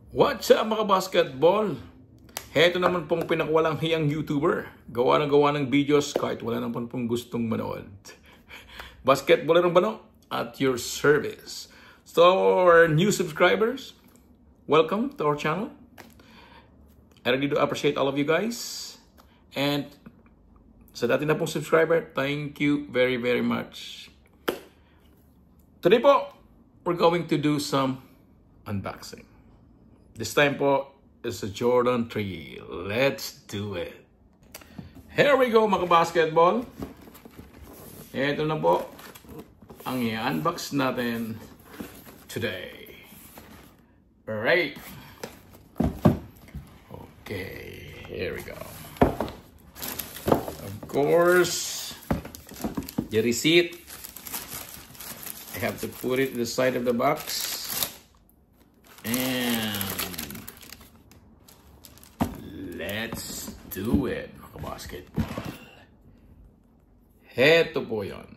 What's up mga basketball? Heto naman pong pinakwalang hiyang YouTuber. Gawa ng videos kahit wala naman pong gustong manood. Basketball ng bano at your service. So our new subscribers, welcome to our channel. I really do appreciate all of you guys. And sa dati na pong subscriber, thank you very much. Today po, we're going to do some unboxing. This time po is a Jordan 3. Let's do it. Here we go mga basketball. Ito na po ang i-unbox natin today. Alright. Okay, here we go. Of course, the receipt. I have to put it to the side of the box. And let's do it, mga basketball. Heto po yun.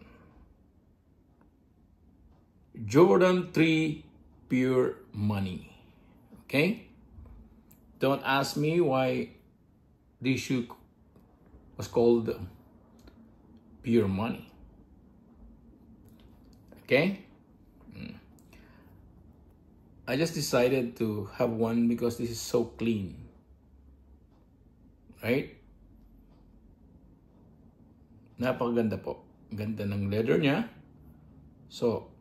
Jordan 3 Pure Money. Okay? Don't ask me why this shoe was called Pure Money. Okay? I just decided to have one because this is so clean. Right? Napakaganda po. Ganda ng leather niya. So,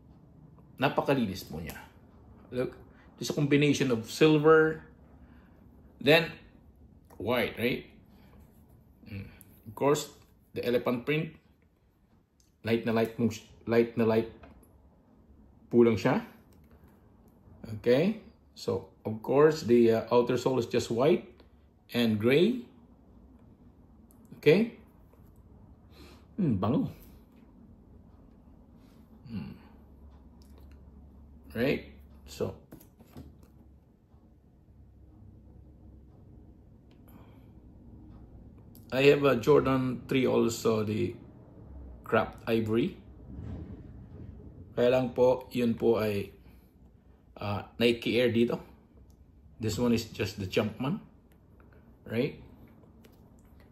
napakalinis po niya. Look, just a combination of silver, then white, right? Of course, the elephant print. Light na light po lang siya. Okay, so of course the outer sole is just white and gray. Okay, bango. Right, so I have a Jordan 3 also, the Craft Ivory. Kaya lang po, yun po ay Nike Air dito. This one is just the Jumpman, right?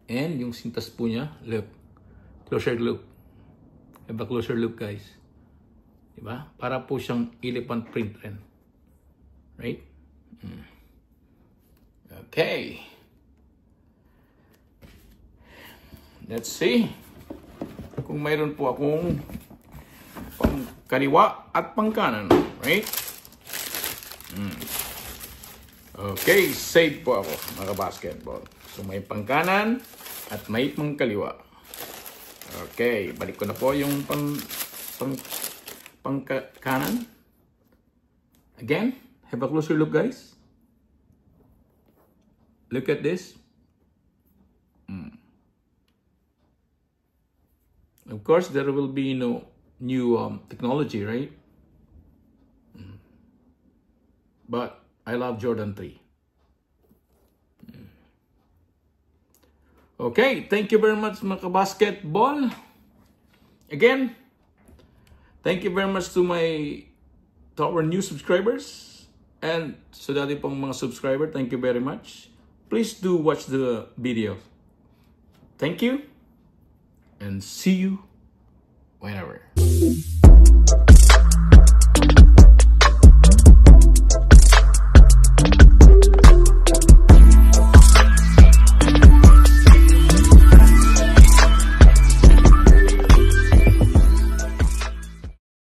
And yung sintas po niya, look, closer look. Have a closer look, guys. Diba? Para po siyang elephant print rin, right? Okay. Let's see kung mayroon po akong pang kaliwa at pang kanan, right? Okay, save po ako mga basketball. So may pangkanan at may pangkaliwa. Okay, balik ko na po yung pangkanan. Again, have a closer look, guys. Look at this. Of course, there will be no new technology, right? But I love Jordan 3. Okay, thank you very much mga basketball. Again, thank you very much to our new subscribers. And sa dati pong mga subscriber, thank you very much. Please do watch the video. Thank you. And see you whenever.